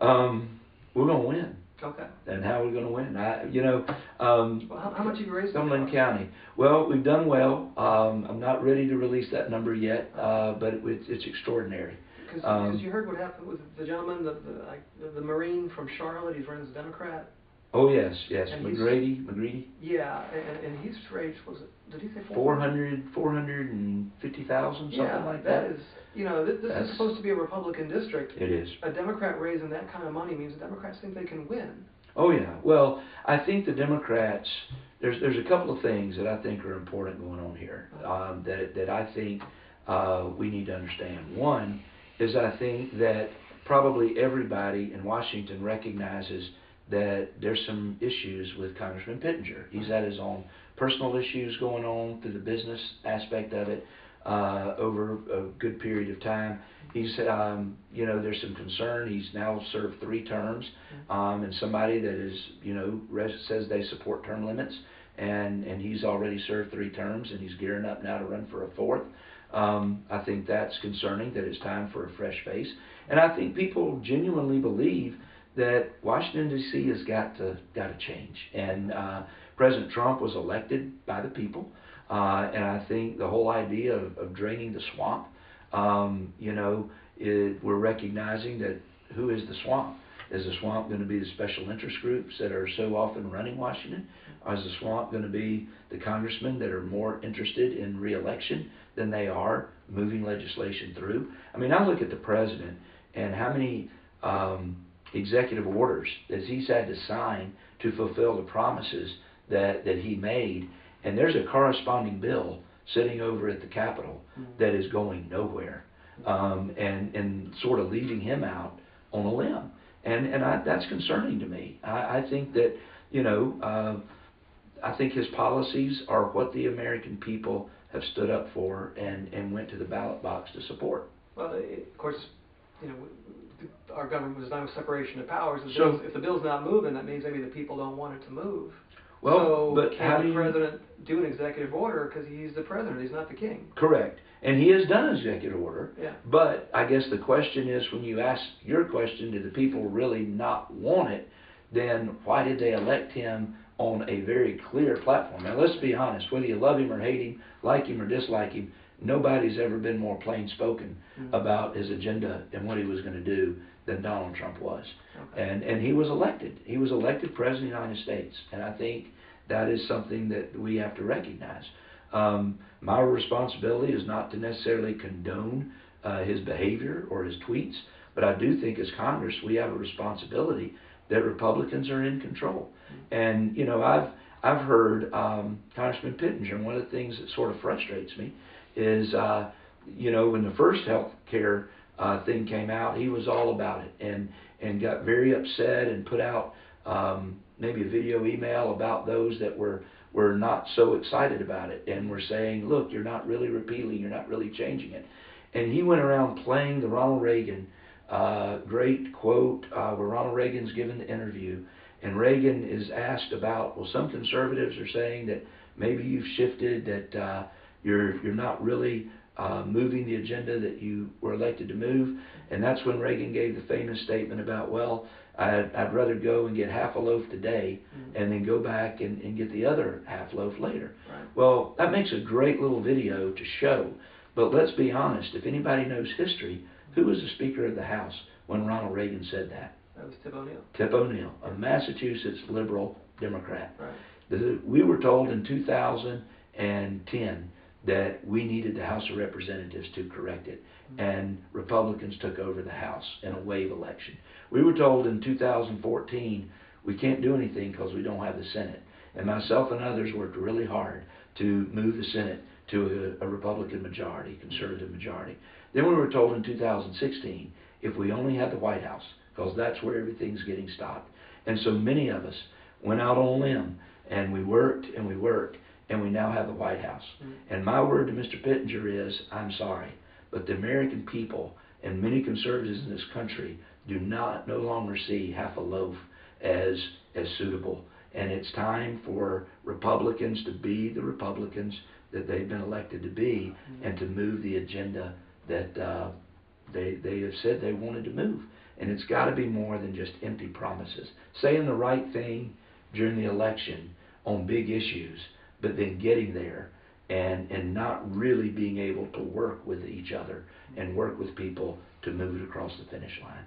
We're going to win. Okay. And how are we going to win? Well, how much have you raised? Cumberland County. Well, we've done well. I'm not ready to release that number yet, but it's extraordinary. Because you heard what happened with the gentleman, the Marine from Charlotte. He's running as a Democrat. Oh yes, And McGrady. Yeah, and he's raised, was it? Did he say 450,000, something like that. That is, this is supposed to be a Republican district. It is. A Democrat raising that kind of money means the Democrats think they can win. Oh yeah. Well, I think the Democrats. There's a couple of things that I think are important going on here that I think we need to understand. One is I think that probably everybody in Washington recognizes that there's some issues with Congressman Pittenger. He's had his own personal issues going on through the business aspect of it over a good period of time. He's, there's some concern. He's now served 3 terms, and somebody that is, says they support term limits, and he's already served 3 terms, and he's gearing up now to run for a 4th. I think that's concerning, that it's time for a fresh face. And I think people genuinely believe that Washington, D.C. has got to change. And President Trump was elected by the people, and I think the whole idea of draining the swamp, we're recognizing that who is the swamp? Is the swamp going to be the special interest groups that are so often running Washington? Or is the swamp going to be the congressmen that are more interested in re-election than they are moving legislation through? I mean, I look at the president and how many executive orders that he's had to sign to fulfill the promises that he made, and there's a corresponding bill sitting over at the Capitol that is going nowhere, and sort of leaving him out on a limb, and that's concerning to me. I think that I think his policies are what the American people have stood up for and went to the ballot box to support. Well, of course, our government was done with separation of powers. If the bill's not moving, that means maybe the people don't want it to move. Well, so but can the president do an executive order because he's the president? He's not the king. Correct. And he has done an executive order. Yeah. But I guess the question is, when you ask your question, do the people really not want it? Then why did they elect him on a very clear platform? Now, let's be honest. Whether you love him or hate him, like him or dislike him, nobody's ever been more plain spoken about his agenda and what he was going to do than Donald Trump was. Okay. And he was elected. He was elected President of the United States. And I think that is something that we have to recognize. My responsibility is not to necessarily condone his behavior or his tweets, but I do think as Congress we have a responsibility that Republicans are in control. And, I've heard Congressman Pittenger, and one of the things that sort of frustrates me is, when the first health care thing came out, he was all about it and got very upset and put out maybe a video email about those that were not so excited about it and were saying, look, you're not really repealing, you're not really changing it. And he went around playing the Ronald Reagan great quote where Ronald Reagan's given the interview, and Reagan is asked about, well, some conservatives are saying that maybe you've shifted, that you're not really moving the agenda that you were elected to move. And that's when Reagan gave the famous statement about, well, I'd rather go and get half a loaf today and then go back and get the other half loaf later. Right. Well, that makes a great little video to show. But let's be honest, if anybody knows history, who was the Speaker of the House when Ronald Reagan said that? That was Tip O'Neill. Tip O'Neill, a Massachusetts liberal Democrat. Right. We were told in 2010 that we needed the House of Representatives to correct it, and Republicans took over the House in a wave election. We were told in 2014 we can't do anything because we don't have the Senate, and myself and others worked really hard to move the Senate to a Republican majority, conservative majority. Then we were told in 2016 if we only had the White House, because that's where everything's getting stopped. And so many of us went out on a limb, and we worked and we worked, and we now have the White House. And my word to Mr. Pittenger is, I'm sorry, but the American people and many conservatives in this country do no longer see half a loaf as suitable. And it's time for Republicans to be the Republicans that they've been elected to be, and to move the agenda that They have said they wanted to move. And it's got to be more than just empty promises. Saying the right thing during the election on big issues, but then getting there and not really being able to work with each other and work with people to move it across the finish line.